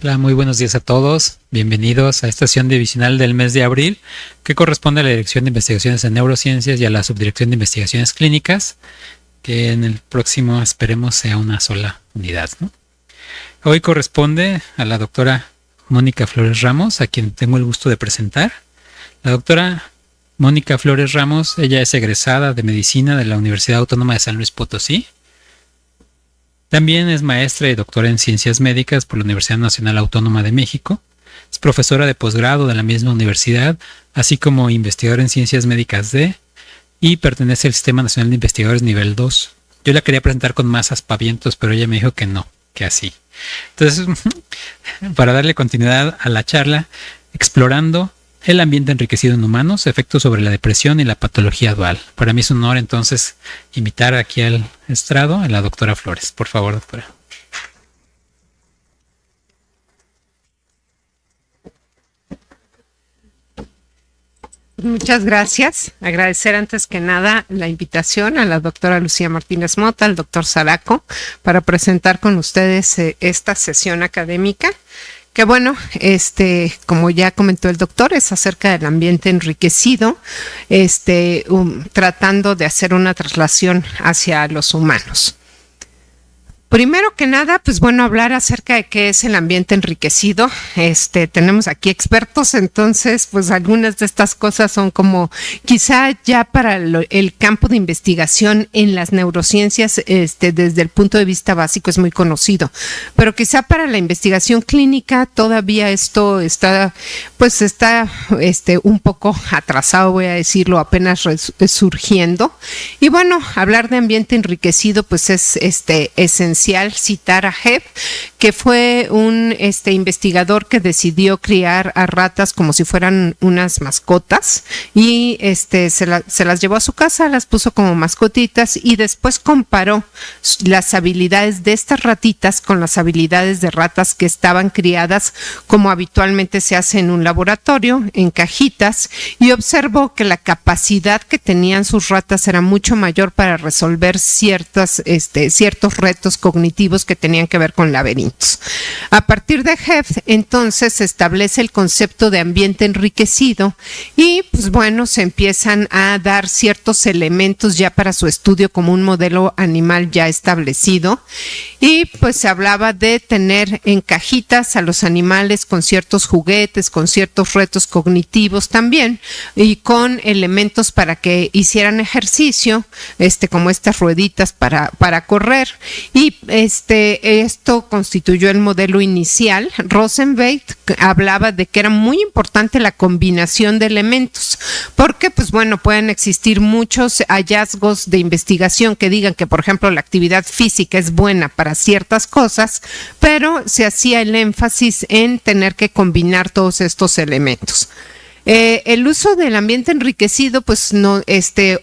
Hola, muy buenos días a todos. Bienvenidos a esta sesión divisional del mes de abril, que corresponde a la Dirección de Investigaciones en Neurociencias y a la Subdirección de Investigaciones Clínicas, que en el próximo esperemos sea una sola unidad, ¿no? Hoy corresponde a la doctora Mónica Flores Ramos, a quien tengo el gusto de presentar. La doctora Mónica Flores Ramos, ella es egresada de Medicina de la Universidad Autónoma de San Luis Potosí. También es maestra y doctora en Ciencias Médicas por la Universidad Nacional Autónoma de México. Es profesora de posgrado de la misma universidad, así como investigadora en Ciencias Médicas D, y pertenece al Sistema Nacional de Investigadores Nivel 2. Yo la quería presentar con más aspavientos, pero ella me dijo que no, que así. Entonces, para darle continuidad a la charla, explorando el ambiente enriquecido en humanos, efectos sobre la depresión y la patología dual. Para mí es un honor entonces invitar aquí al estrado a la doctora Flores. Por favor, doctora. Muchas gracias. Agradecer antes que nada la invitación a la doctora Lucía Martínez Mota, al doctor Zaraco, para presentar con ustedes esta sesión académica. Que bueno, como ya comentó el doctor, es acerca del ambiente enriquecido, tratando de hacer una traslación hacia los humanos. Primero que nada, pues bueno, hablar acerca de qué es el ambiente enriquecido. Tenemos aquí expertos, entonces, pues algunas de estas cosas son como quizá ya para el campo de investigación en las neurociencias, desde el punto de vista básico es muy conocido, pero quizá para la investigación clínica todavía esto está un poco atrasado, voy a decirlo, apenas surgiendo. Y bueno, hablar de ambiente enriquecido, pues es esencial citar a Hebb, que fue un investigador que decidió criar a ratas como si fueran unas mascotas y se las llevó a su casa, las puso como mascotitas y después comparó las habilidades de estas ratitas con las habilidades de ratas que estaban criadas como habitualmente se hace en un laboratorio, en cajitas, y observó que la capacidad que tenían sus ratas era mucho mayor para resolver ciertos retos cognitivos que tenían que ver con laberintos. A partir de Hebb, entonces, se establece el concepto de ambiente enriquecido y, pues bueno, se empiezan a dar ciertos elementos ya para su estudio como un modelo animal ya establecido y, pues, se hablaba de tener en cajitas a los animales con ciertos juguetes, con ciertos retos cognitivos también y con elementos para que hicieran ejercicio, como estas rueditas para correr y esto constituyó el modelo inicial. Rosenberg hablaba de que era muy importante la combinación de elementos, porque pues bueno, pueden existir muchos hallazgos de investigación que digan que, por ejemplo, la actividad física es buena para ciertas cosas, pero se hacía el énfasis en tener que combinar todos estos elementos. El uso del ambiente enriquecido, pues no,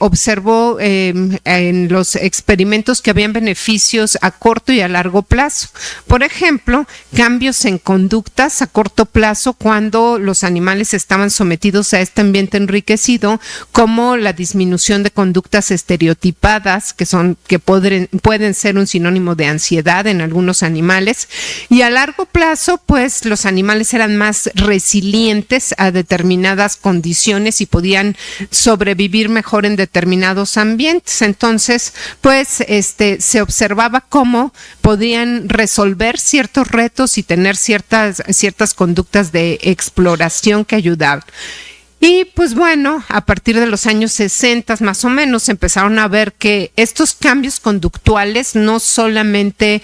observó en los experimentos que habían beneficios a corto y a largo plazo. Por ejemplo, cambios en conductas a corto plazo cuando los animales estaban sometidos a este ambiente enriquecido, como la disminución de conductas estereotipadas, que pueden ser un sinónimo de ansiedad en algunos animales, y a largo plazo, pues los animales eran más resilientes a determinadas condiciones y podían sobrevivir mejor en determinados ambientes. Entonces, pues se observaba cómo podían resolver ciertos retos y tener ciertas conductas de exploración que ayudaban. Y pues bueno, a partir de los años 60 más o menos empezaron a ver que estos cambios conductuales no solamente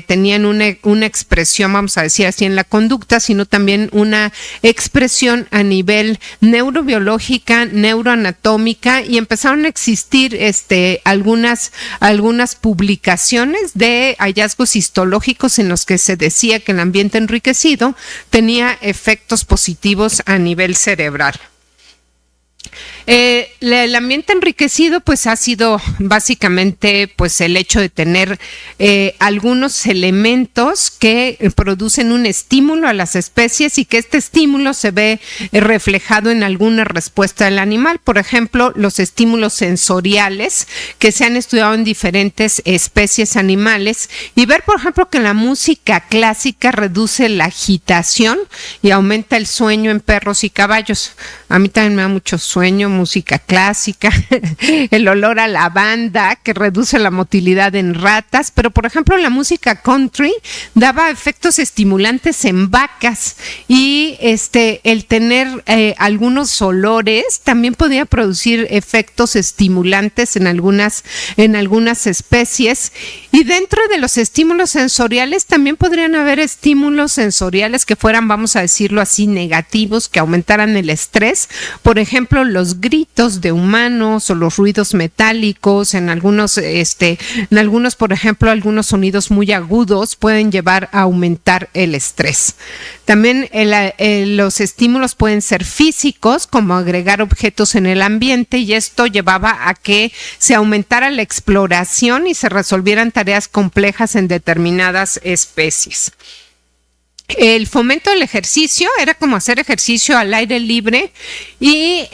tenían una expresión, vamos a decir así, en la conducta, sino también una expresión a nivel neurobiológica, neuroanatómica, y empezaron a existir algunas publicaciones de hallazgos histológicos en los que se decía que el ambiente enriquecido tenía efectos positivos a nivel cerebral. El ambiente enriquecido pues ha sido básicamente pues el hecho de tener algunos elementos que producen un estímulo a las especies y que este estímulo se ve reflejado en alguna respuesta del animal. Por ejemplo, los estímulos sensoriales que se han estudiado en diferentes especies animales y ver, por ejemplo, que la música clásica reduce la agitación y aumenta el sueño en perros y caballos. A mí también me da mucho sueño, música clásica, el olor a lavanda que reduce la motilidad en ratas, pero por ejemplo la música country daba efectos estimulantes en vacas y el tener algunos olores también podía producir efectos estimulantes en algunas especies. Y dentro de los estímulos sensoriales también podrían haber estímulos sensoriales que fueran, vamos a decirlo así, negativos, que aumentaran el estrés. Por ejemplo, los gritos de humanos o los ruidos metálicos, en algunos, por ejemplo, algunos sonidos muy agudos pueden llevar a aumentar el estrés. También los estímulos pueden ser físicos, como agregar objetos en el ambiente, y esto llevaba a que se aumentara la exploración y se resolvieran tareas complejas en determinadas especies. El fomento del ejercicio era como hacer ejercicio al aire libre y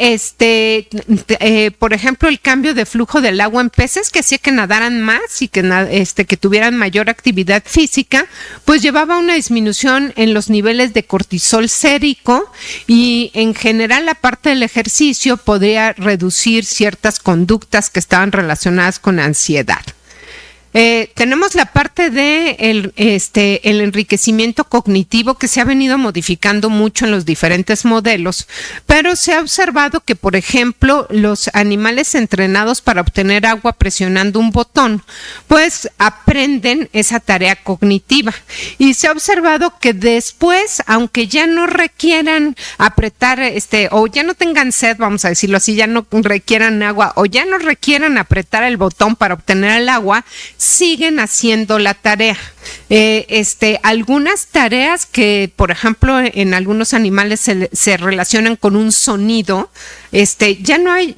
por ejemplo el cambio de flujo del agua en peces que hacía que nadaran más y que tuvieran mayor actividad física, pues llevaba a una disminución en los niveles de cortisol sérico y en general la parte del ejercicio podría reducir ciertas conductas que estaban relacionadas con ansiedad. Tenemos la parte de el enriquecimiento cognitivo que se ha venido modificando mucho en los diferentes modelos, pero se ha observado que, por ejemplo, los animales entrenados para obtener agua presionando un botón, pues aprenden esa tarea cognitiva. Y se ha observado que después, aunque ya no requieran apretar, o ya no tengan sed, vamos a decirlo así, ya no requieran agua, o ya no requieran apretar el botón para obtener el agua, siguen haciendo la tarea. Algunas tareas que, por ejemplo, en algunos animales se relacionan con un sonido, ya no hay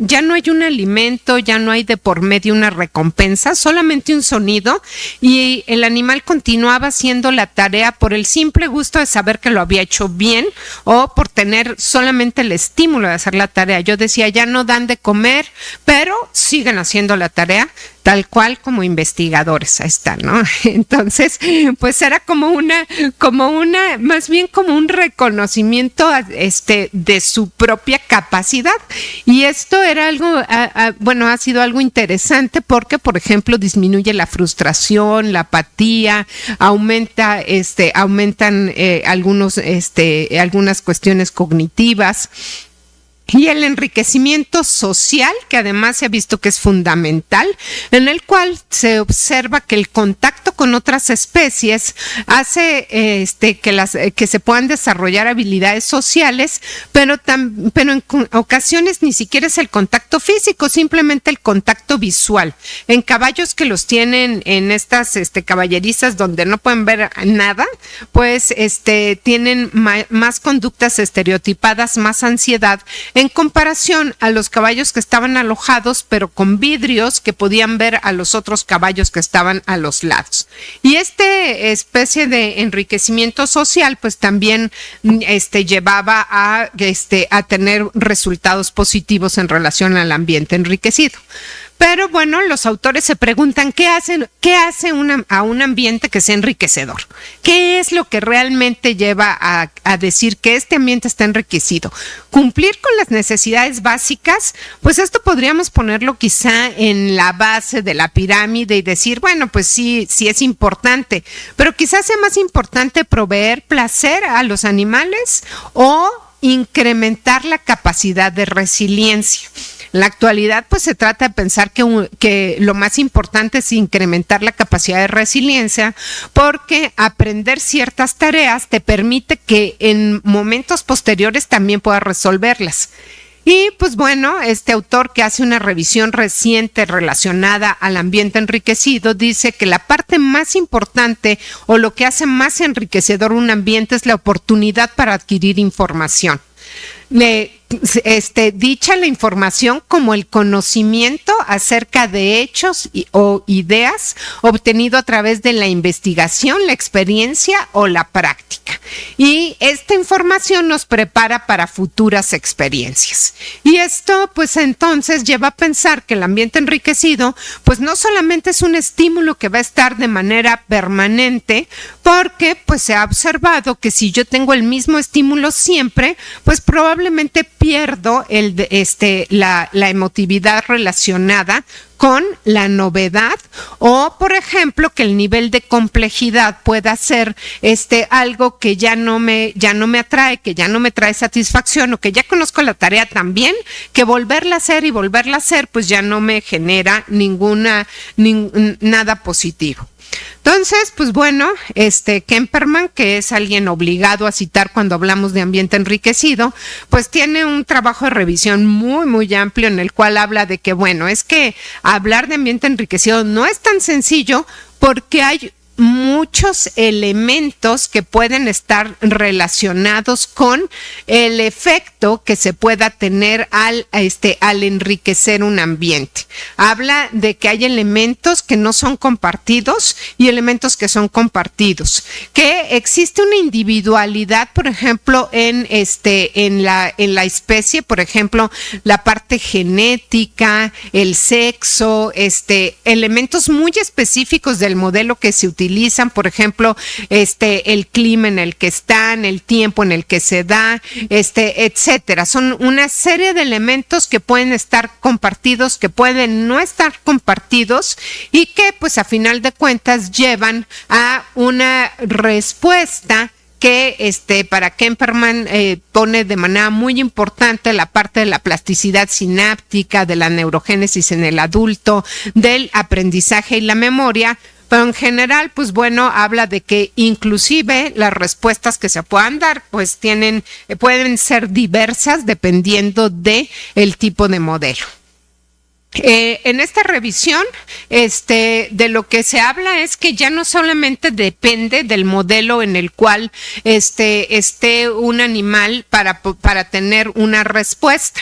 un alimento, ya no hay de por medio una recompensa, solamente un sonido, y el animal continuaba haciendo la tarea por el simple gusto de saber que lo había hecho bien o por tener solamente el estímulo de hacer la tarea. Yo decía, ya no dan de comer, pero siguen haciendo la tarea, tal cual como investigadores, ahí está, ¿no? Entonces, pues era más bien como un reconocimiento de su propia capacidad. Y esto era algo, ha sido algo interesante porque, por ejemplo, disminuye la frustración, la apatía, aumentan algunas cuestiones cognitivas. Y el enriquecimiento social, que además se ha visto que es fundamental, en el cual se observa que el contacto con otras especies hace que se puedan desarrollar habilidades sociales, pero en ocasiones ni siquiera es el contacto físico, simplemente el contacto visual. En caballos que los tienen en estas caballerizas donde no pueden ver nada, pues tienen más conductas estereotipadas, más ansiedad, en comparación a los caballos que estaban alojados, pero con vidrios que podían ver a los otros caballos que estaban a los lados. Y especie de enriquecimiento social, pues también llevaba a tener resultados positivos en relación al ambiente enriquecido. Pero bueno, los autores se preguntan qué hace a un ambiente que sea enriquecedor. ¿Qué es lo que realmente lleva a decir que este ambiente está enriquecido? Cumplir con las necesidades básicas, pues esto podríamos ponerlo quizá en la base de la pirámide y decir, bueno, pues sí es importante, pero quizás sea más importante proveer placer a los animales o incrementar la capacidad de resiliencia. En la actualidad, pues se trata de pensar que lo más importante es incrementar la capacidad de resiliencia, porque aprender ciertas tareas te permite que en momentos posteriores también puedas resolverlas. Y pues bueno, este autor, que hace una revisión reciente relacionada al ambiente enriquecido, dice que la parte más importante o lo que hace más enriquecedor un ambiente es la oportunidad para adquirir información. dicha la información como el conocimiento acerca de hechos o ideas obtenido a través de la investigación, la experiencia o la práctica. Y esta información nos prepara para futuras experiencias. Y esto, pues entonces lleva a pensar que el ambiente enriquecido, pues no solamente es un estímulo que va a estar de manera permanente, porque pues se ha observado que si yo tengo el mismo estímulo siempre, pues probablemente pierdo la emotividad relacionada con la novedad, o por ejemplo que el nivel de complejidad pueda ser algo que ya no me atrae, que ya no me trae satisfacción, o que ya conozco la tarea tan bien que volverla a hacer pues ya no me genera nada positivo. Entonces, pues bueno, Kemperman, que es alguien obligado a citar cuando hablamos de ambiente enriquecido, pues tiene un trabajo de revisión muy, muy amplio en el cual habla de que, bueno, es que hablar de ambiente enriquecido no es tan sencillo porque hay muchos elementos que pueden estar relacionados con el efecto que se pueda tener al enriquecer un ambiente. Habla de que hay elementos que no son compartidos y elementos que son compartidos, que existe una individualidad, por ejemplo, en la especie, por ejemplo, la parte genética, el sexo, elementos muy específicos del modelo que se utilizan, por ejemplo, el clima en el que están, el tiempo en el que se da, etcétera. Son una serie de elementos que pueden estar compartidos, que pueden no estar compartidos y que, pues, a final de cuentas llevan a una respuesta que para Kemperman pone de manera muy importante la parte de la plasticidad sináptica, de la neurogénesis en el adulto, del aprendizaje y la memoria. Pero en general, pues bueno, habla de que inclusive las respuestas que se puedan dar, pues pueden ser diversas dependiendo de el tipo de modelo. En esta revisión, de lo que se habla es que ya no solamente depende del modelo en el cual esté un animal para tener una respuesta.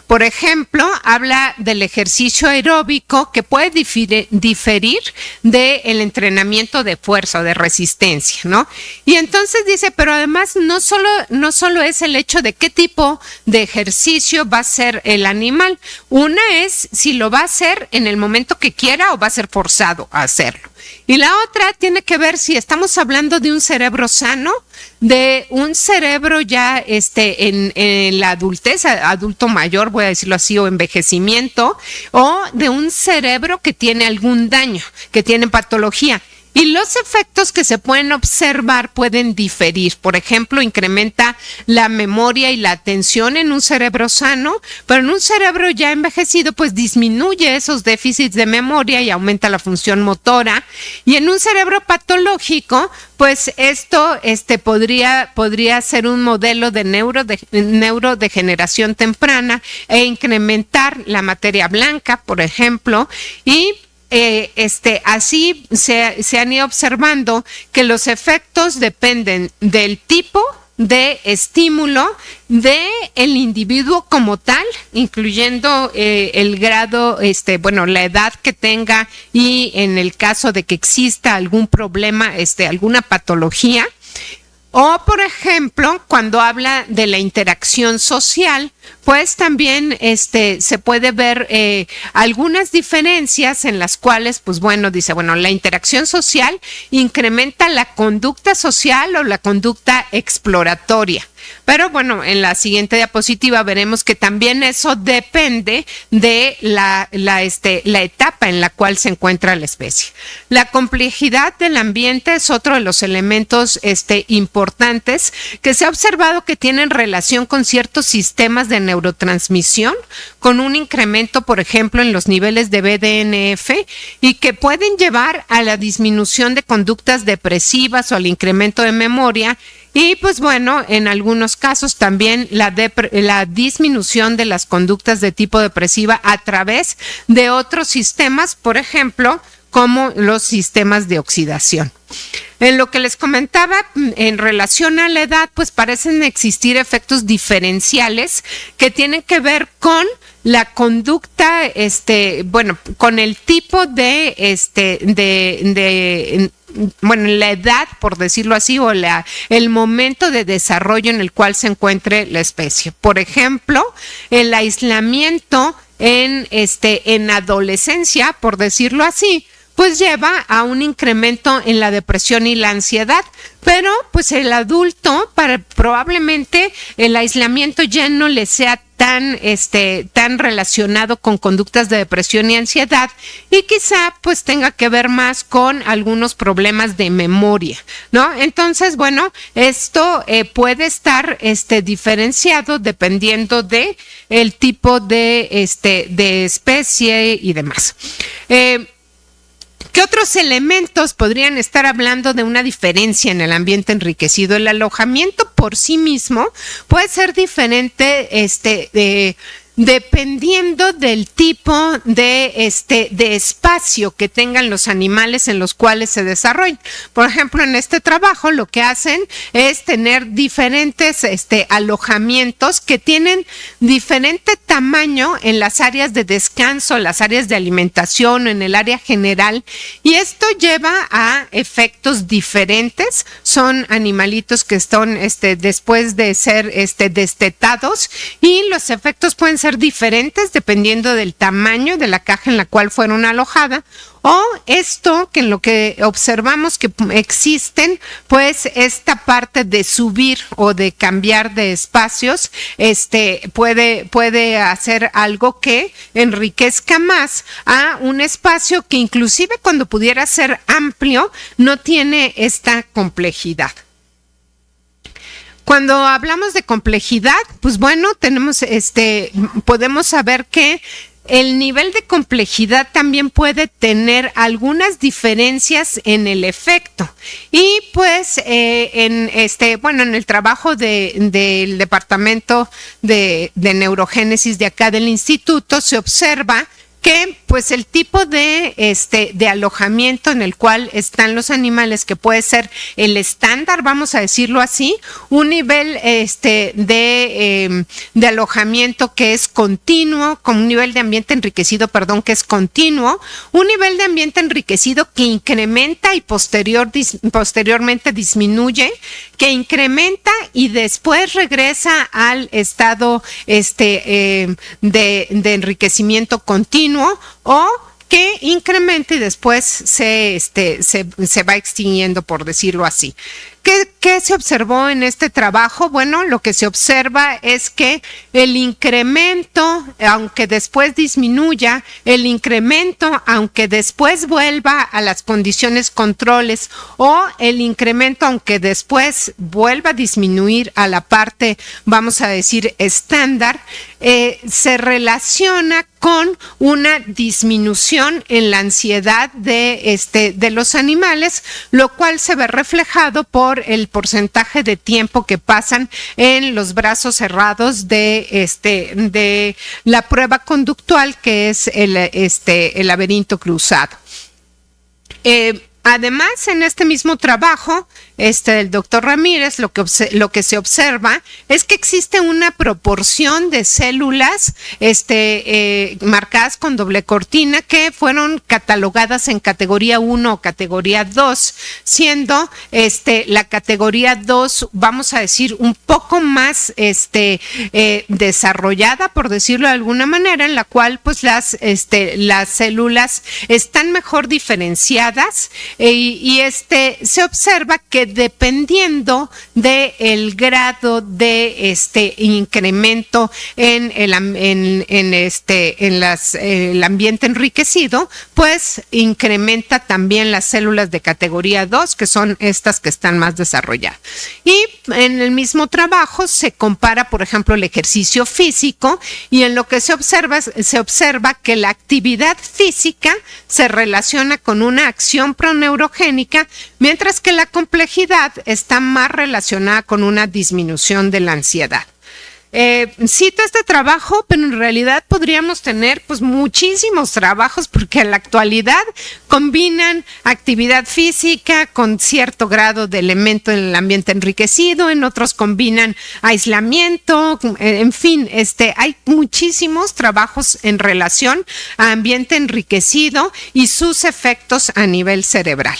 Por ejemplo, habla del ejercicio aeróbico que puede diferir del entrenamiento de fuerza o de resistencia, ¿no? Y entonces dice, pero además no solo es el hecho de qué tipo de ejercicio va a ser el animal. Una es si lo va a hacer en el momento que quiera o va a ser forzado a hacerlo. Y la otra tiene que ver si estamos hablando de un cerebro sano, de un cerebro ya en la adultez, adulto mayor, voy a decirlo así, o envejecimiento, o de un cerebro que tiene algún daño, que tiene patología. Y los efectos que se pueden observar pueden diferir. Por ejemplo, incrementa la memoria y la atención en un cerebro sano, pero en un cerebro ya envejecido, pues disminuye esos déficits de memoria y aumenta la función motora. Y en un cerebro patológico, pues esto podría ser un modelo de neurodegeneración temprana e incrementar la materia blanca, por ejemplo, y así se han ido observando que los efectos dependen del tipo de estímulo del individuo como tal, incluyendo el grado, la edad que tenga y en el caso de que exista algún problema, alguna patología. O, por ejemplo, cuando habla de la interacción social, pues también se puede ver algunas diferencias en las cuales, pues bueno, dice, bueno, la interacción social incrementa la conducta social o la conducta exploratoria. Pero bueno, en la siguiente diapositiva veremos que también eso depende de la etapa en la cual se encuentra la especie. La complejidad del ambiente es otro de los elementos importantes que se ha observado que tienen relación con ciertos sistemas de neurotransmisión, con un incremento, por ejemplo, en los niveles de BDNF y que pueden llevar a la disminución de conductas depresivas o al incremento de memoria. Y pues bueno, en algunos casos también la disminución de las conductas de tipo depresiva a través de otros sistemas, por ejemplo, como los sistemas de oxidación. En lo que les comentaba en relación a la edad, pues parecen existir efectos diferenciales que tienen que ver con la conducta, con el tipo de la edad, por decirlo así, o el momento de desarrollo en el cual se encuentre la especie. Por ejemplo, el aislamiento en adolescencia, por decirlo así, pues lleva a un incremento en la depresión y la ansiedad, pero pues el adulto probablemente el aislamiento ya no le sea tan relacionado con conductas de depresión y ansiedad, y quizá pues tenga que ver más con algunos problemas de memoria, ¿no? Entonces, bueno, esto puede estar diferenciado dependiendo de el tipo de especie y demás. ¿Qué otros elementos podrían estar hablando de una diferencia en el ambiente enriquecido? El alojamiento por sí mismo puede ser diferente dependiendo del tipo de espacio que tengan los animales en los cuales se desarrollan. Por ejemplo, en este trabajo lo que hacen es tener diferentes alojamientos que tienen diferente tamaño en las áreas de descanso, las áreas de alimentación, en el área general, y esto lleva a efectos diferentes. Son animalitos que están después de ser destetados, y los efectos pueden ser diferentes dependiendo del tamaño de la caja en la cual fueron alojadas, o esto que en lo que observamos que existen, pues esta parte de subir o de cambiar de espacios, puede hacer algo que enriquezca más a un espacio que inclusive cuando pudiera ser amplio no tiene esta complejidad. Cuando hablamos de complejidad, pues bueno, podemos saber que el nivel de complejidad también puede tener algunas diferencias en el efecto. Y pues en el trabajo del departamento de neurogénesis de acá del instituto se observa que pues el tipo de alojamiento en el cual están los animales, que puede ser el estándar, vamos a decirlo así, un nivel de alojamiento que es continuo, con un nivel de ambiente enriquecido, que es continuo, un nivel de ambiente enriquecido que incrementa y posteriormente disminuye, que incrementa y después regresa al estado de enriquecimiento continuo, o que incrementa y después se va extinguiendo, por decirlo así. ¿Qué se observó en este trabajo? Bueno, lo que se observa es que el incremento, aunque después disminuya, el incremento, aunque después vuelva a las condiciones controles, o el incremento, aunque después vuelva a disminuir a la parte, vamos a decir, estándar, se relaciona con una disminución en la ansiedad de los animales, lo cual se ve reflejado por el porcentaje de tiempo que pasan en los brazos cerrados de la prueba conductual, que es el laberinto cruzado. Además, en este mismo trabajo, del doctor Ramírez, lo que se observa es que existe una proporción de células marcadas con doble cortina que fueron catalogadas en categoría 1 o categoría 2, siendo la categoría 2, vamos a decir, un poco más desarrollada, por decirlo de alguna manera, en la cual pues las células están mejor diferenciadas, y se observa que dependiendo del grado de incremento en el ambiente enriquecido, pues incrementa también las células de categoría 2, que son estas que están más desarrolladas. Y en el mismo trabajo se compara, por ejemplo, el ejercicio físico, y en lo que se observa que la actividad física se relaciona con una acción proneurogénica, mientras que la complejidad está más relacionada con una disminución de la ansiedad. cito este trabajo, pero en realidad podríamos tener pues muchísimos trabajos porque en la actualidad combinan actividad física con cierto grado de elemento en el ambiente enriquecido, en otros combinan aislamiento, en fin, hay muchísimos trabajos en relación a ambiente enriquecido y sus efectos a nivel cerebral.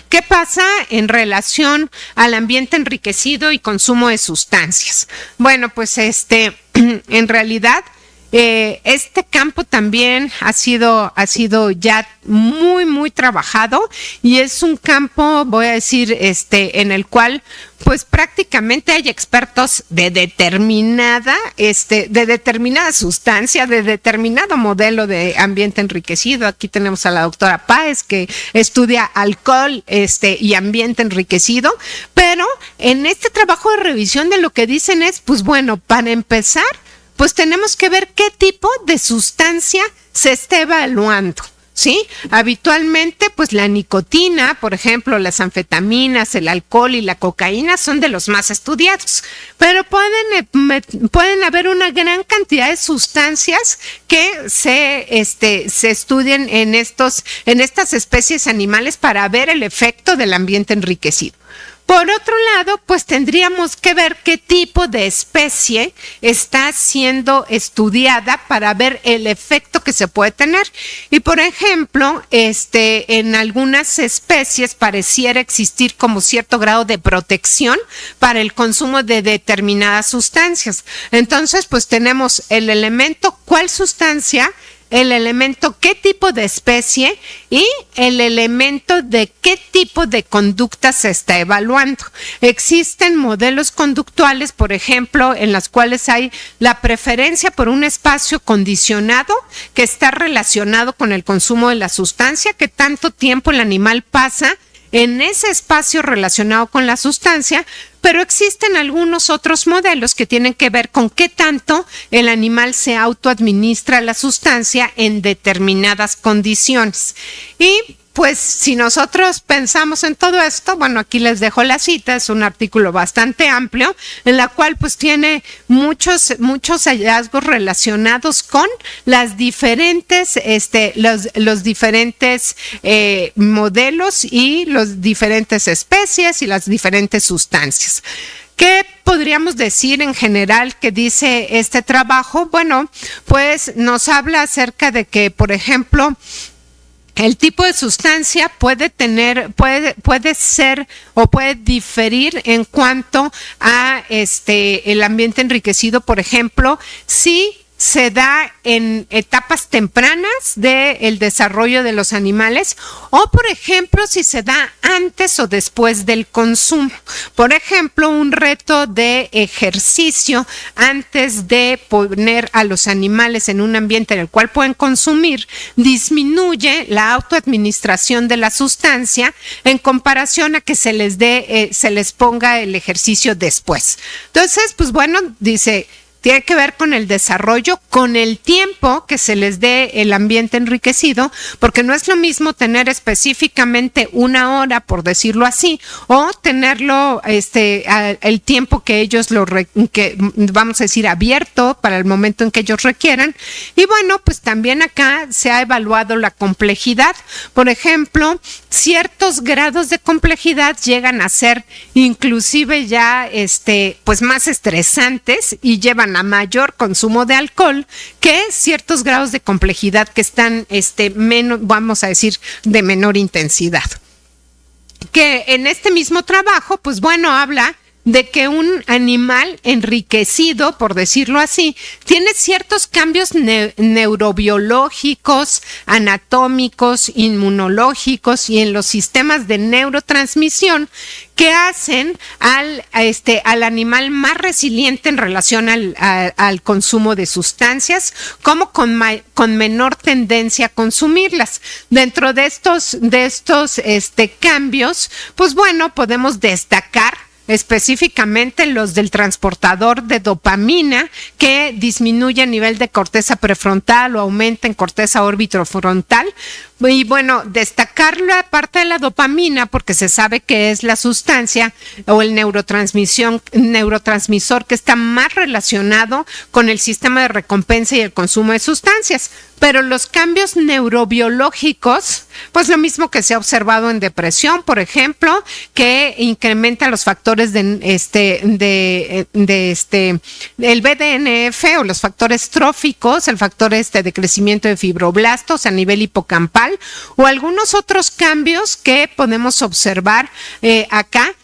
¿Qué pasa en relación al ambiente enriquecido y consumo de sustancias? Bueno, pues en realidad este campo también ha sido ya muy, muy trabajado y es un campo, voy a decir, en el cual pues prácticamente hay expertos de determinada sustancia, de determinado modelo de ambiente enriquecido. Aquí tenemos a la doctora Páez que estudia alcohol y ambiente enriquecido, pero en este trabajo de revisión de lo que dicen es, pues bueno, para empezar, pues tenemos que ver qué tipo de sustancia se está evaluando, ¿sí? Habitualmente, pues la nicotina, por ejemplo, las anfetaminas, el alcohol y la cocaína son de los más estudiados, pero pueden haber una gran cantidad de sustancias que se estudian en estas especies animales para ver el efecto del ambiente enriquecido. Por otro lado, pues tendríamos que ver qué tipo de especie está siendo estudiada para ver el efecto que se puede tener. Y por ejemplo, en algunas especies pareciera existir como cierto grado de protección para el consumo de determinadas sustancias. Entonces, pues tenemos el elemento, cuál sustancia, el elemento qué tipo de especie y el elemento de qué tipo de conducta se está evaluando. Existen modelos conductuales, por ejemplo, en las cuales hay la preferencia por un espacio condicionado que está relacionado con el consumo de la sustancia, que tanto tiempo el animal pasa en ese espacio relacionado con la sustancia, pero existen algunos otros modelos que tienen que ver con qué tanto el animal se autoadministra la sustancia en determinadas condiciones. Y pues si nosotros pensamos en todo esto, bueno, aquí les dejo la cita, es un artículo bastante amplio, en la cual pues tiene muchos hallazgos relacionados con las diferentes, los diferentes modelos y las diferentes especies y las diferentes sustancias. ¿Qué podríamos decir en general que dice este trabajo? Bueno, pues nos habla acerca de que, por ejemplo, el tipo de sustancia puede ser o puede diferir en cuanto a el ambiente enriquecido, por ejemplo, si se da en etapas tempranas del desarrollo de los animales o, por ejemplo, si se da antes o después del consumo. Por ejemplo, un reto de ejercicio antes de poner a los animales en un ambiente en el cual pueden consumir disminuye la autoadministración de la sustancia en comparación a que se les ponga el ejercicio después. Entonces, pues bueno, dice, tiene que ver con el desarrollo, con el tiempo que se les dé el ambiente enriquecido, porque no es lo mismo tener específicamente 1 hora, por decirlo así, o tenerlo el tiempo que ellos que vamos a decir abierto para el momento en que ellos requieran. Y bueno, pues también acá se ha evaluado la complejidad. Por ejemplo, ciertos grados de complejidad llegan a ser inclusive ya pues más estresantes y llevan a mayor consumo de alcohol que ciertos grados de complejidad que están menos, vamos a decir, de menor intensidad. Que en este mismo trabajo, pues bueno, habla de que un animal enriquecido, por decirlo así, tiene ciertos cambios neurobiológicos, anatómicos, inmunológicos y en los sistemas de neurotransmisión que hacen al animal más resiliente en relación al consumo de sustancias, como con menor tendencia a consumirlas. Dentro de estos cambios, pues bueno, podemos destacar específicamente los del transportador de dopamina, que disminuye a nivel de corteza prefrontal o aumenta en corteza orbitofrontal, Y bueno, destacar la parte de la dopamina, porque se sabe que es la sustancia o el neurotransmisor que está más relacionado con el sistema de recompensa y el consumo de sustancias. Pero los cambios neurobiológicos, pues lo mismo que se ha observado en depresión, por ejemplo, que incrementa los factores el BDNF o los factores tróficos, el factor de crecimiento de fibroblastos a nivel hipocampal, o algunos otros cambios que podemos observar acá.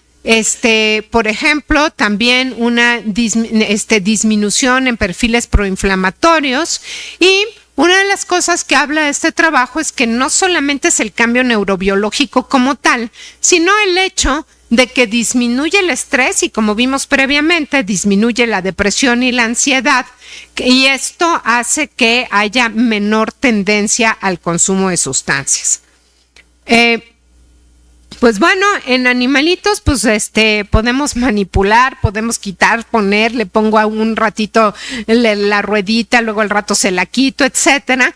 Por ejemplo, también una disminución en perfiles proinflamatorios. Y una de las cosas que habla este trabajo es que no solamente es el cambio neurobiológico como tal, sino el hecho de que disminuye el estrés y, como vimos previamente, disminuye la depresión y la ansiedad, y esto hace que haya menor tendencia al consumo de sustancias. Pues bueno, en animalitos, pues podemos manipular, podemos quitar, poner, le pongo a un ratito la ruedita, luego al rato se la quito, etcétera.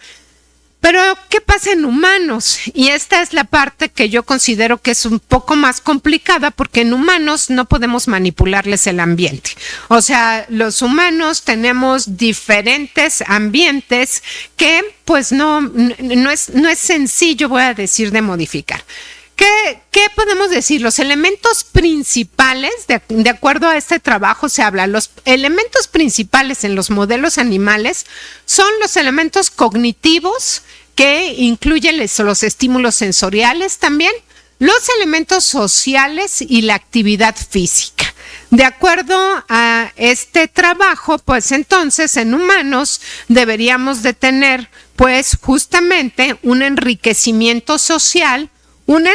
Pero, ¿qué pasa en humanos? Y esta es la parte que yo considero que es un poco más complicada, porque en humanos no podemos manipularles el ambiente. O sea, los humanos tenemos diferentes ambientes que, pues, no es sencillo, voy a decir, de modificar. ¿Qué podemos decir? Los elementos principales, de acuerdo a este trabajo se habla, los elementos principales en los modelos animales son los elementos cognitivos, que incluyen los estímulos sensoriales también, los elementos sociales y la actividad física. De acuerdo a este trabajo, pues entonces en humanos deberíamos de tener, pues justamente un enriquecimiento social, un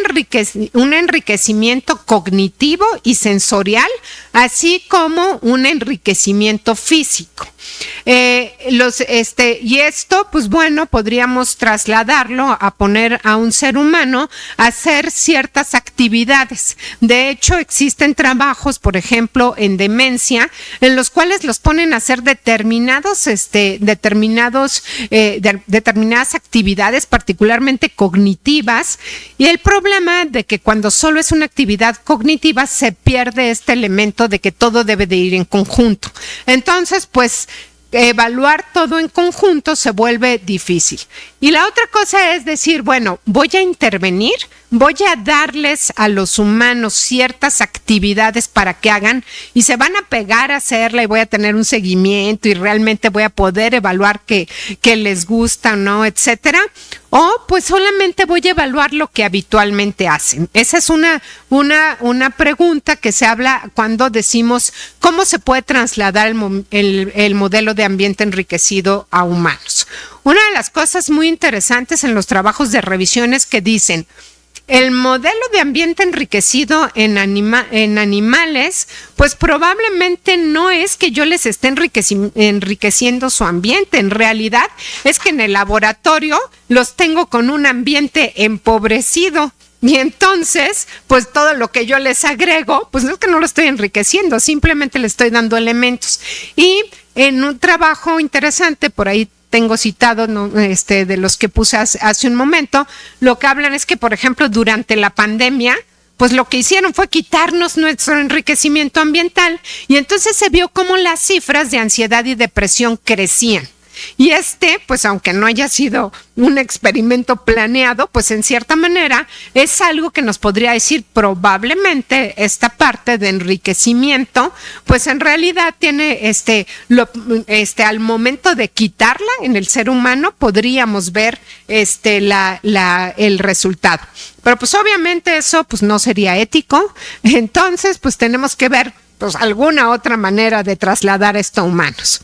enriquecimiento cognitivo y sensorial, así como un enriquecimiento físico. Y esto, pues bueno, podríamos trasladarlo a poner a un ser humano a hacer ciertas actividades. De hecho, existen trabajos, por ejemplo, en demencia, en los cuales los ponen a hacer determinadas actividades, particularmente cognitivas, y el problema de que cuando solo es una actividad cognitiva se pierde este elemento de que todo debe de ir en conjunto. Entonces, pues, evaluar todo en conjunto se vuelve difícil. Y la otra cosa es decir, bueno, voy a intervenir, voy a darles a los humanos ciertas actividades para que hagan, y se van a pegar a hacerla, y voy a tener un seguimiento y realmente voy a poder evaluar que les gusta o no, etcétera. O pues solamente voy a evaluar lo que habitualmente hacen. Esa es una pregunta que se habla cuando decimos cómo se puede trasladar el modelo de ambiente enriquecido a humanos. Una de las cosas muy interesantes en los trabajos de revisión es que dicen, el modelo de ambiente enriquecido en animales, pues probablemente no es que yo les esté enriqueciendo su ambiente. En realidad es que en el laboratorio los tengo con un ambiente empobrecido. Y entonces, pues todo lo que yo les agrego, pues no es que no lo estoy enriqueciendo, simplemente le estoy dando elementos. Y en un trabajo interesante, por ahí tengo citado, ¿no? De los que puse hace un momento, lo que hablan es que, por ejemplo, durante la pandemia, pues lo que hicieron fue quitarnos nuestro enriquecimiento ambiental, y entonces se vio cómo las cifras de ansiedad y depresión crecían. Y pues aunque no haya sido un experimento planeado, pues en cierta manera es algo que nos podría decir probablemente esta parte de enriquecimiento, pues en realidad tiene al momento de quitarla en el ser humano podríamos ver el resultado. Pero pues obviamente eso pues no sería ético, entonces pues tenemos que ver pues alguna otra manera de trasladar esto a humanos.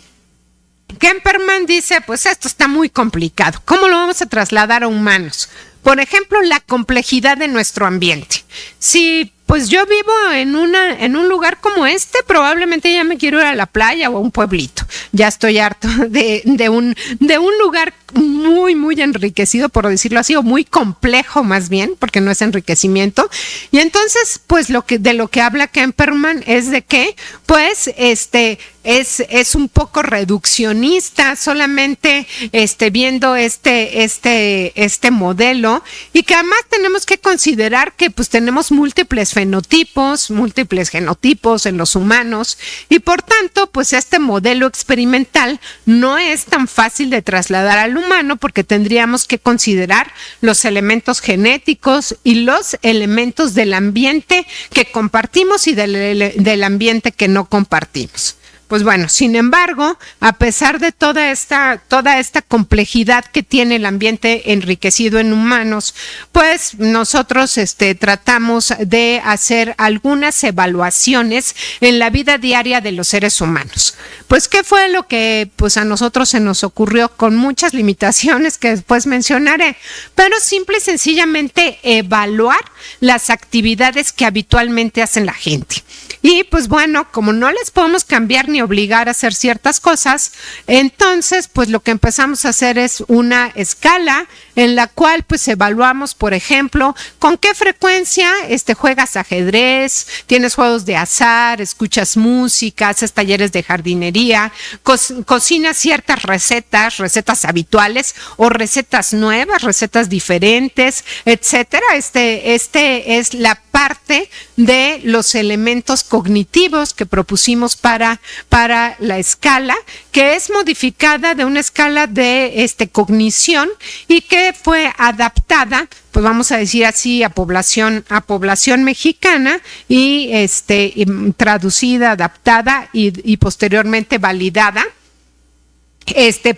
Kemperman dice, pues esto está muy complicado. ¿Cómo lo vamos a trasladar a humanos? Por ejemplo, la complejidad de nuestro ambiente. Si pues yo vivo en un lugar como probablemente ya me quiero ir a la playa o a un pueblito. ya estoy harto de un lugar muy, muy enriquecido, por decirlo así, o muy complejo más bien, porque no es enriquecimiento. Y entonces, pues de lo que habla Kemperman es de que, pues, es un poco reduccionista, solamente viendo este modelo, y que además tenemos que considerar que pues tenemos múltiples genotipos en los humanos, y por tanto, pues este modelo experimental no es tan fácil de trasladar al humano, porque tendríamos que considerar los elementos genéticos y los elementos del ambiente que compartimos y del ambiente que no compartimos. Pues bueno, sin embargo, a pesar de toda esta complejidad que tiene el ambiente enriquecido en humanos, pues nosotros tratamos de hacer algunas evaluaciones en la vida diaria de los seres humanos. Pues, ¿qué fue lo que pues a nosotros se nos ocurrió, con muchas limitaciones que después mencionaré? Pero simple y sencillamente evaluar las actividades que habitualmente hacen la gente. Y pues bueno, como no les podemos cambiar ni obligar a hacer ciertas cosas, entonces pues lo que empezamos a hacer es una escala en la cual pues evaluamos, por ejemplo, con qué frecuencia juegas ajedrez, tienes juegos de azar, escuchas música, haces talleres de jardinería, cocinas ciertas recetas habituales o recetas nuevas, recetas diferentes, etcétera. Es la parte de los elementos cognitivos que propusimos para la escala, que es modificada de una escala de cognición y que fue adaptada, pues vamos a decir así, a población mexicana y traducida, adaptada y posteriormente validada.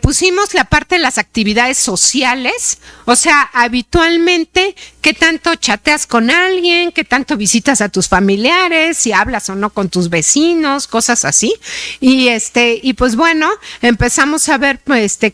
Pusimos la parte de las actividades sociales, o sea, habitualmente, qué tanto chateas con alguien, qué tanto visitas a tus familiares, si hablas o no con tus vecinos, cosas así. Y pues bueno, empezamos a ver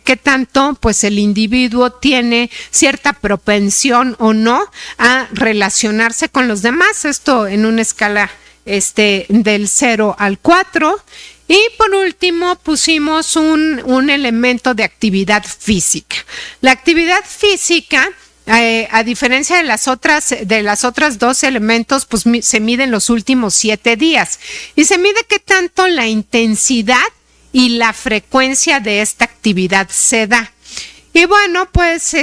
qué tanto pues el individuo tiene cierta propensión o no a relacionarse con los demás, esto en una escala del 0 al 4. Y por último pusimos un elemento de actividad física. La actividad física, a diferencia de las otras dos elementos, pues se mide en los últimos 7 días. Y se mide qué tanto la intensidad y la frecuencia de esta actividad se da. Y bueno, pues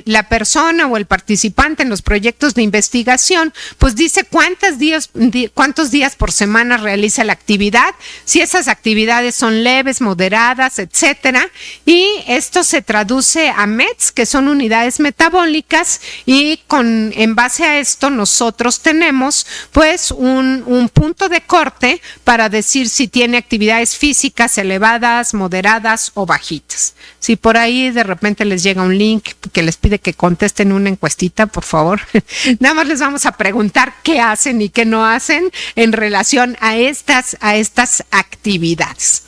la persona o el participante en los proyectos de investigación, pues dice cuántos días por semana realiza la actividad, si esas actividades son leves, moderadas, etcétera. Y esto se traduce a METs, que son unidades metabólicas, y en base a esto nosotros tenemos pues un punto de corte para decir si tiene actividades físicas elevadas, moderadas o bajitas. Si por ahí de repente les llega un link que les pide que contesten una encuestita, por favor, nada más les vamos a preguntar qué hacen y qué no hacen en relación a estas actividades.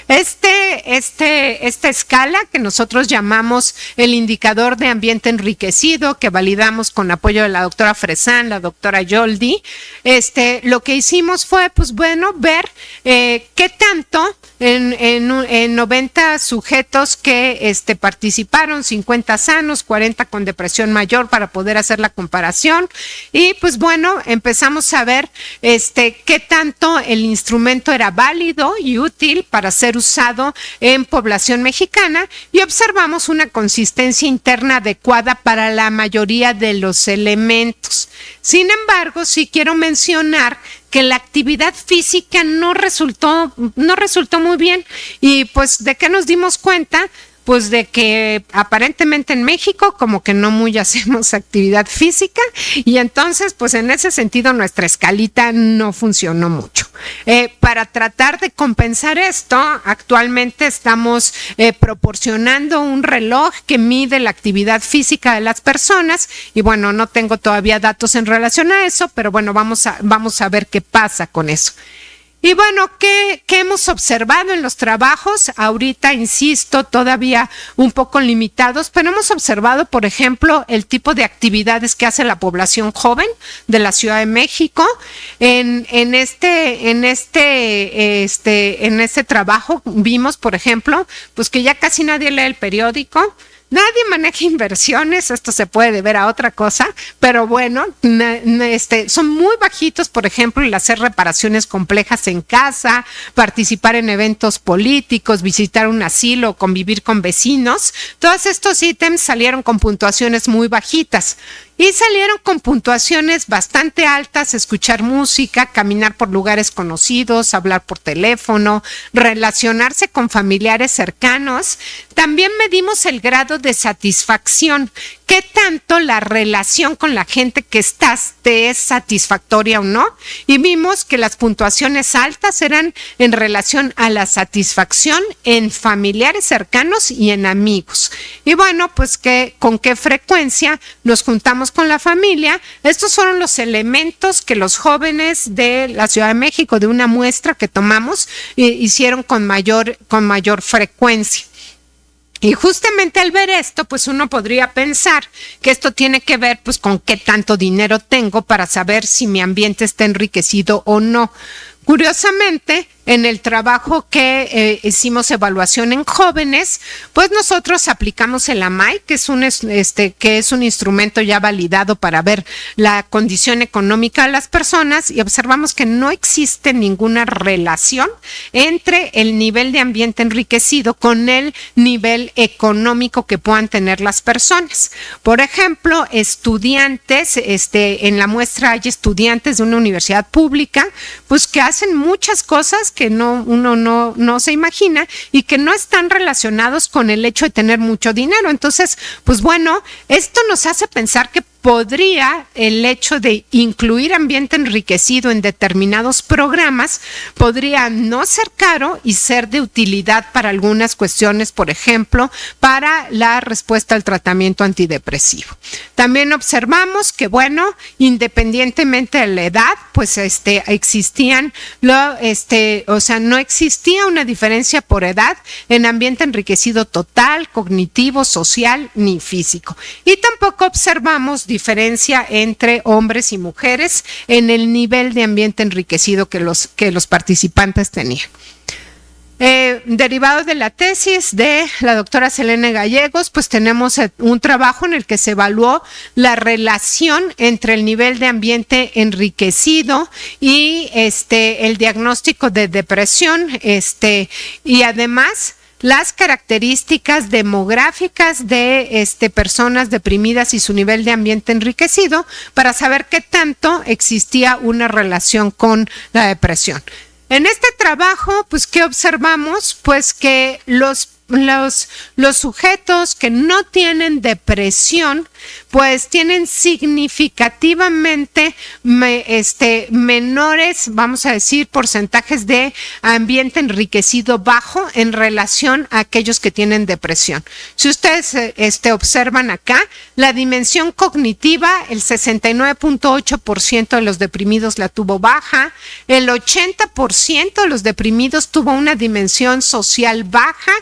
Esta escala que nosotros llamamos el indicador de ambiente enriquecido, que validamos con apoyo de la doctora Fresán, la doctora Yoldi, lo que hicimos fue, pues bueno, ver qué tanto en 90 sujetos que participaron, 50 sanos, 40 con depresión mayor, para poder hacer la comparación. Y pues bueno, empezamos a ver qué tanto el instrumento era válido y útil para ser usado en población mexicana, y observamos una consistencia interna adecuada para la mayoría de los elementos. Sin embargo, sí quiero mencionar que la actividad física no resultó muy bien. Y pues, ¿de qué nos dimos cuenta? Pues de que aparentemente en México como que no muy hacemos actividad física, y entonces pues en ese sentido nuestra escalita no funcionó mucho. Para tratar de compensar esto, actualmente estamos proporcionando un reloj que mide la actividad física de las personas, y bueno, no tengo todavía datos en relación a eso, pero bueno, vamos a ver qué pasa con eso. Y bueno, ¿qué hemos observado en los trabajos? Ahorita, insisto, todavía un poco limitados, pero hemos observado, por ejemplo, el tipo de actividades que hace la población joven de la Ciudad de México. En este trabajo vimos, por ejemplo, pues que ya casi nadie lee el periódico. Nadie maneja inversiones, esto se puede deber a otra cosa, pero bueno, son muy bajitos, por ejemplo, el hacer reparaciones complejas en casa, participar en eventos políticos, visitar un asilo, convivir con vecinos. Todos estos ítems salieron con puntuaciones muy bajitas. Y salieron con puntuaciones bastante altas: escuchar música, caminar por lugares conocidos, hablar por teléfono, relacionarse con familiares cercanos. También medimos el grado de satisfacción. ¿Qué tanto la relación con la gente que estás te es satisfactoria o no? Y vimos que las puntuaciones altas eran en relación a la satisfacción en familiares cercanos y en amigos. Y bueno, pues con qué frecuencia nos juntamos con la familia. Estos fueron los elementos que los jóvenes de la Ciudad de México, de una muestra que tomamos, hicieron con mayor frecuencia. Y justamente al ver esto, pues uno podría pensar que esto tiene que ver pues con qué tanto dinero tengo para saber si mi ambiente está enriquecido o no. Curiosamente, en el trabajo que hicimos evaluación en jóvenes, pues nosotros aplicamos el AMAI, que es un instrumento ya validado para ver la condición económica de las personas, y observamos que no existe ninguna relación entre el nivel de ambiente enriquecido con el nivel económico que puedan tener las personas. Por ejemplo, estudiantes, en la muestra hay estudiantes de una universidad pública, pues que hacen muchas cosas que uno no se imagina y que no están relacionados con el hecho de tener mucho dinero. Entonces, pues bueno, esto nos hace pensar que podría el hecho de incluir ambiente enriquecido en determinados programas podría no ser caro y ser de utilidad para algunas cuestiones, por ejemplo, para la respuesta al tratamiento antidepresivo. También observamos que, bueno, independientemente de la edad, pues existían, no existía una diferencia por edad en ambiente enriquecido total, cognitivo, social ni físico. Y tampoco observamos diferencia entre hombres y mujeres en el nivel de ambiente enriquecido que los participantes tenían. Derivado de la tesis de la doctora Selene Gallegos, pues tenemos un trabajo en el que se evaluó la relación entre el nivel de ambiente enriquecido y el diagnóstico de depresión, y además las características demográficas de personas deprimidas y su nivel de ambiente enriquecido para saber qué tanto existía una relación con la depresión. En este trabajo, pues, ¿qué observamos? Pues que los sujetos que no tienen depresión, pues tienen significativamente menores, vamos a decir, porcentajes de ambiente enriquecido bajo en relación a aquellos que tienen depresión. Si ustedes observan acá, la dimensión cognitiva, el 69.8% de los deprimidos la tuvo baja, el 80% de los deprimidos tuvo una dimensión social baja.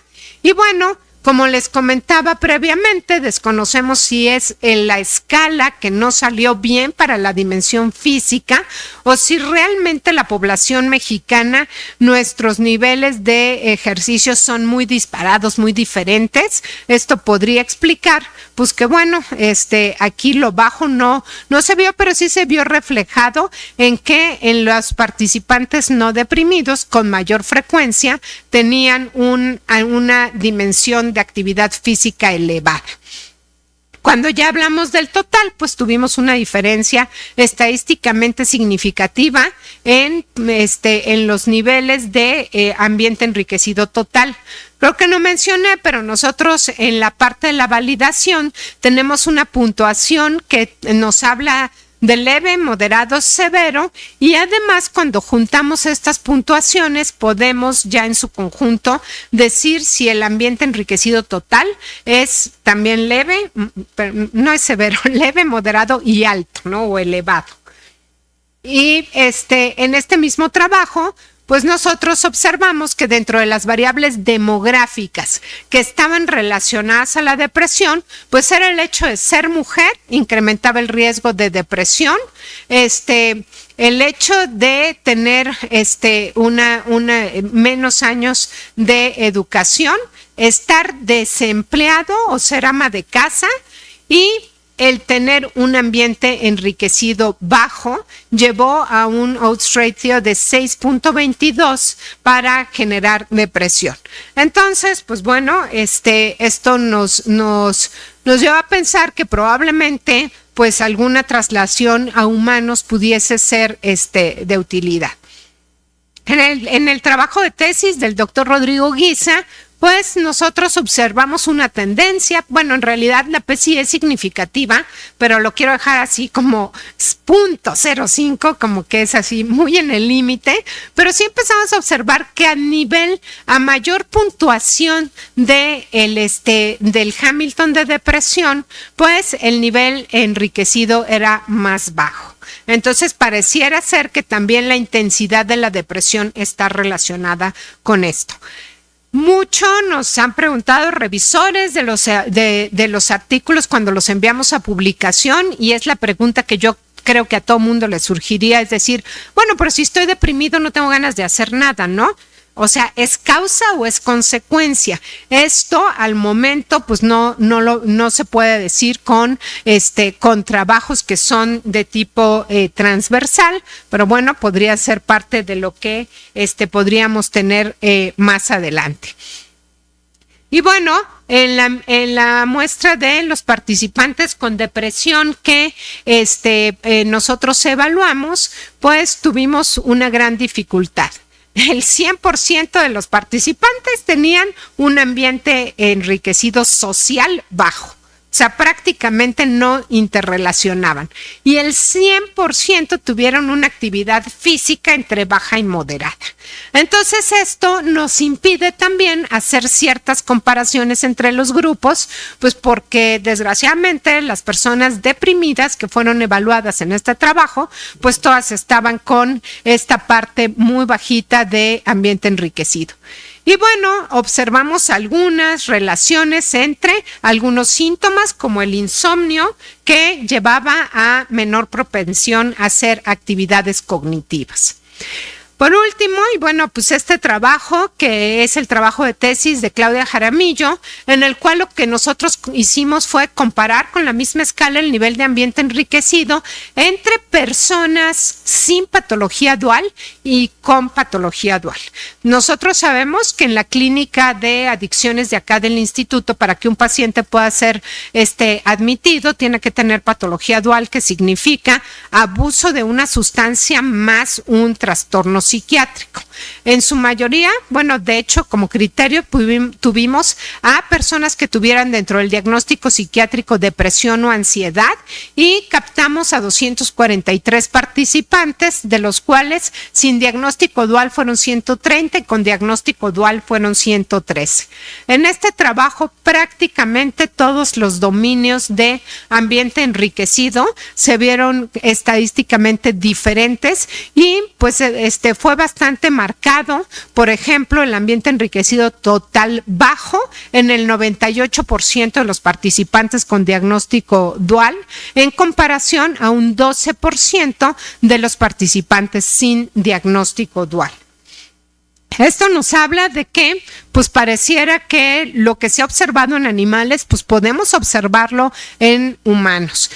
Y bueno, como les comentaba previamente, desconocemos si es en la escala que no salió bien para la dimensión física o si realmente la población mexicana, nuestros niveles de ejercicio son muy disparados, muy diferentes. Esto podría explicar, pues que bueno, aquí lo bajo no se vio, pero sí se vio reflejado en que en los participantes no deprimidos con mayor frecuencia tenían una dimensión de actividad física elevada. Cuando ya hablamos del total, pues tuvimos una diferencia estadísticamente significativa en los niveles de ambiente enriquecido total. Creo que no mencioné, pero nosotros en la parte de la validación tenemos una puntuación que nos habla de leve, moderado, severo, y además cuando juntamos estas puntuaciones podemos ya en su conjunto decir si el ambiente enriquecido total es también leve, no es severo, leve, moderado y alto, ¿no? O elevado. Y en este mismo trabajo, pues nosotros observamos que dentro de las variables demográficas que estaban relacionadas a la depresión, pues era el hecho de ser mujer, incrementaba el riesgo de depresión, el hecho de tener menos años de educación, estar desempleado o ser ama de casa y el tener un ambiente enriquecido bajo llevó a un odds ratio de 6.22 para generar depresión. Entonces, pues bueno, esto nos lleva a pensar que probablemente pues alguna traslación a humanos pudiese ser de utilidad. En el trabajo de tesis del doctor Rodrigo Guisa, pues nosotros observamos una tendencia, bueno, en realidad la P sí es significativa, pero lo quiero dejar así como 0.05, como que es así muy en el límite, pero sí empezamos a observar que a mayor puntuación del Hamilton de depresión, pues el nivel enriquecido era más bajo. Entonces pareciera ser que también la intensidad de la depresión está relacionada con esto. Mucho nos han preguntado revisores de los artículos cuando los enviamos a publicación, y es la pregunta que yo creo que a todo mundo le surgiría, es decir, bueno, pero si estoy deprimido no tengo ganas de hacer nada, ¿no? O sea, ¿es causa o es consecuencia? Esto al momento pues no se puede decir con trabajos que son de tipo transversal, pero bueno, podría ser parte de lo que podríamos tener más adelante. Y bueno, en la muestra de los participantes con depresión que nosotros evaluamos, pues tuvimos una gran dificultad. El 100% de los participantes tenían un ambiente enriquecido social bajo. O sea, prácticamente no interrelacionaban. Y el 100% tuvieron una actividad física entre baja y moderada. Entonces, esto nos impide también hacer ciertas comparaciones entre los grupos, pues porque desgraciadamente las personas deprimidas que fueron evaluadas en este trabajo, pues todas estaban con esta parte muy bajita de ambiente enriquecido. Y bueno, observamos algunas relaciones entre algunos síntomas como el insomnio que llevaba a menor propensión a hacer actividades cognitivas. Por último, y bueno, pues este trabajo, que es el trabajo de tesis de Claudia Jaramillo, en el cual lo que nosotros hicimos fue comparar con la misma escala el nivel de ambiente enriquecido entre personas sin patología dual y con patología dual. Nosotros sabemos que en la clínica de adicciones de acá del instituto, para que un paciente pueda ser admitido, tiene que tener patología dual, que significa abuso de una sustancia más un trastorno psiquiátrico. En su mayoría, bueno, de hecho, como criterio tuvimos a personas que tuvieran dentro del diagnóstico psiquiátrico depresión o ansiedad, y captamos a 243 participantes, de los cuales sin diagnóstico dual fueron 130 y con diagnóstico dual fueron 113. En este trabajo prácticamente todos los dominios de ambiente enriquecido se vieron estadísticamente diferentes, y pues fue bastante marcado. Por ejemplo, el ambiente enriquecido total bajo en el 98% de los participantes con diagnóstico dual, en comparación a un 12% de los participantes sin diagnóstico dual. Esto nos habla de que, pues pareciera que lo que se ha observado en animales, pues podemos observarlo en humanos.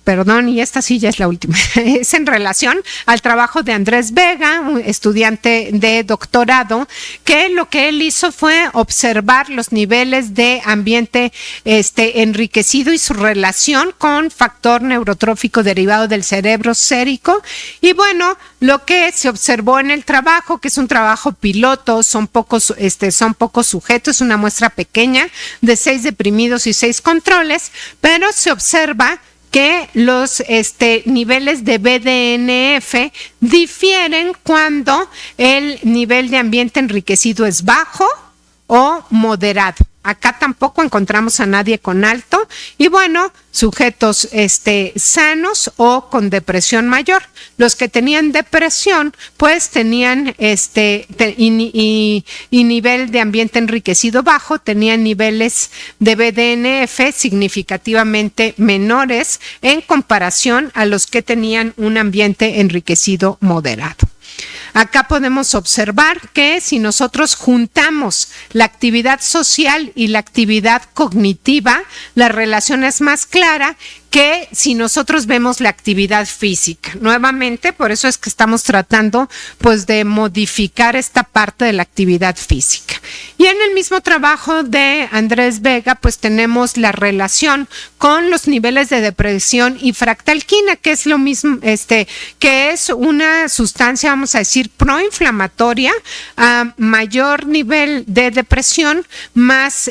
Perdón, y esta sí ya es la última, es en relación al trabajo de Andrés Vega, un estudiante de doctorado, que lo que él hizo fue observar los niveles de ambiente enriquecido y su relación con factor neurotrófico derivado del cerebro sérico. Y bueno, lo que se observó en el trabajo, que es un trabajo piloto, son pocos sujetos, una muestra pequeña de 6 deprimidos y 6 controles, pero se observa que los niveles de BDNF difieren cuando el nivel de ambiente enriquecido es bajo o moderado. acá tampoco encontramos a nadie con alto. Y bueno, sujetos sanos o con depresión mayor. Los que tenían depresión, pues tenían y nivel de ambiente enriquecido bajo, tenían niveles de BDNF significativamente menores en comparación a los que tenían un ambiente enriquecido moderado. Acá podemos observar que si nosotros juntamos la actividad social y la actividad cognitiva, la relación es más clara que si nosotros vemos la actividad física. Nuevamente, por eso es que estamos tratando pues de modificar esta parte de la actividad física. Y en el mismo trabajo de Andrés Vega, pues tenemos la relación con los niveles de depresión y fractalquina, que es lo mismo, que es una sustancia, vamos a decir, proinflamatoria, a mayor nivel de depresión, más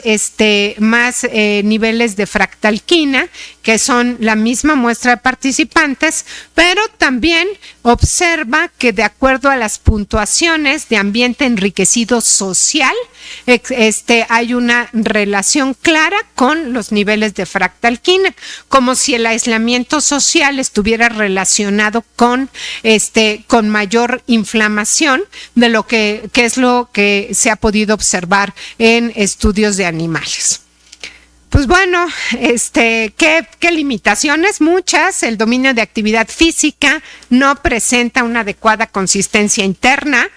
niveles de fractalquina, que son la misma muestra de participantes, pero también observa que de acuerdo a las puntuaciones de ambiente enriquecido social, hay una relación clara con los niveles de fractalquina, como si el aislamiento social estuviera relacionado con mayor inflamación de lo que es lo que se ha podido observar en estudios de animales. Pues bueno, ¿qué limitaciones? Muchas. El dominio de actividad física no presenta una adecuada consistencia interna.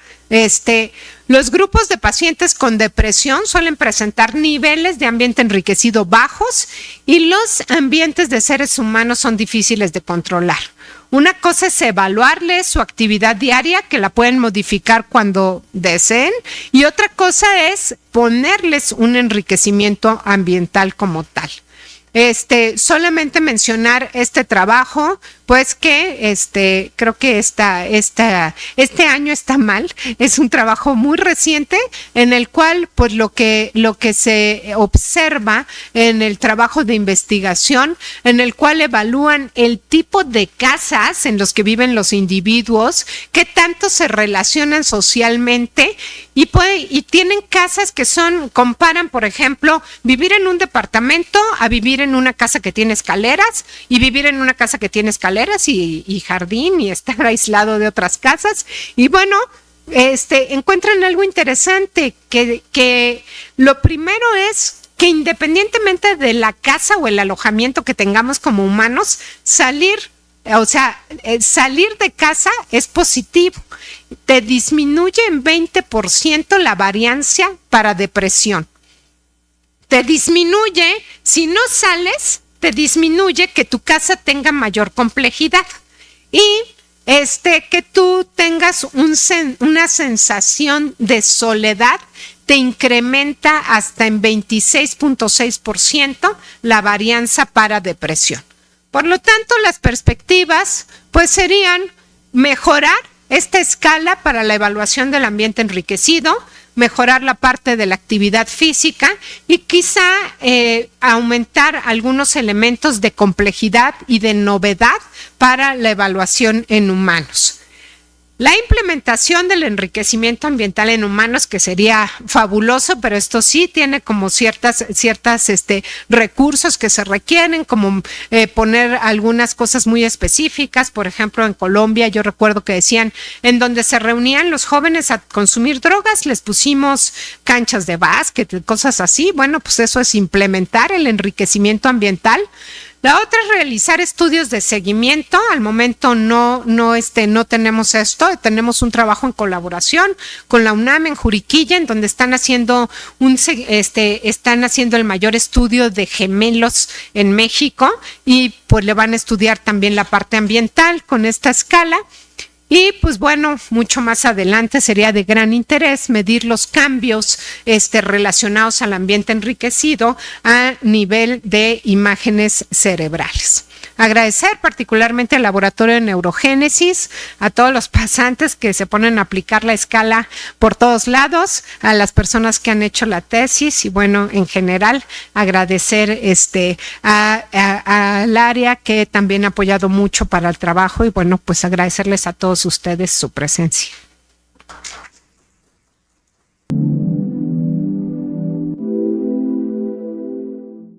Los grupos de pacientes con depresión suelen presentar niveles de ambiente enriquecido bajos y los ambientes de seres humanos son difíciles de controlar. Una cosa es evaluarles su actividad diaria, que la pueden modificar cuando deseen, y otra cosa es ponerles un enriquecimiento ambiental como tal. Solamente mencionar este trabajo, pues que creo que este año está mal. Es un trabajo muy reciente en el cual pues lo que se observa en el trabajo de investigación, en el cual evalúan el tipo de casas en los que viven los individuos, qué tanto se relacionan socialmente y tienen casas que comparan, por ejemplo, vivir en un departamento a vivir en una casa que tiene escaleras y vivir en una casa que tiene escaleras y jardín y estar aislado de otras casas. Y bueno, encuentran algo interesante, que lo primero es que independientemente de la casa o el alojamiento que tengamos como humanos, salir de casa es positivo. Te disminuye en 20% la varianza para depresión. Te disminuye, si no sales, te disminuye que tu casa tenga mayor complejidad y que tú tengas una sensación de soledad, te incrementa hasta en 26.6% la varianza para depresión. Por lo tanto, las perspectivas pues serían mejorar esta escala para la evaluación del ambiente enriquecido, mejorar la parte de la actividad física y quizá aumentar algunos elementos de complejidad y de novedad para la evaluación en humanos. La implementación del enriquecimiento ambiental en humanos, que sería fabuloso, pero esto sí tiene como ciertas recursos que se requieren, como poner algunas cosas muy específicas. Por ejemplo, en Colombia yo recuerdo que decían, en donde se reunían los jóvenes a consumir drogas, les pusimos canchas de básquet, cosas así. Bueno, pues eso es implementar el enriquecimiento ambiental. La otra es realizar estudios de seguimiento. Al momento no tenemos esto. Tenemos un trabajo en colaboración con la UNAM en Juriquilla, en donde están haciendo el mayor estudio de gemelos en México y pues le van a estudiar también la parte ambiental con esta escala. Y pues bueno, mucho más adelante sería de gran interés medir los cambios relacionados al ambiente enriquecido a nivel de imágenes cerebrales. Agradecer particularmente al Laboratorio de Neurogénesis, a todos los pasantes que se ponen a aplicar la escala por todos lados, a las personas que han hecho la tesis y bueno, en general agradecer al área que también ha apoyado mucho para el trabajo y bueno, pues agradecerles a todos ustedes su presencia.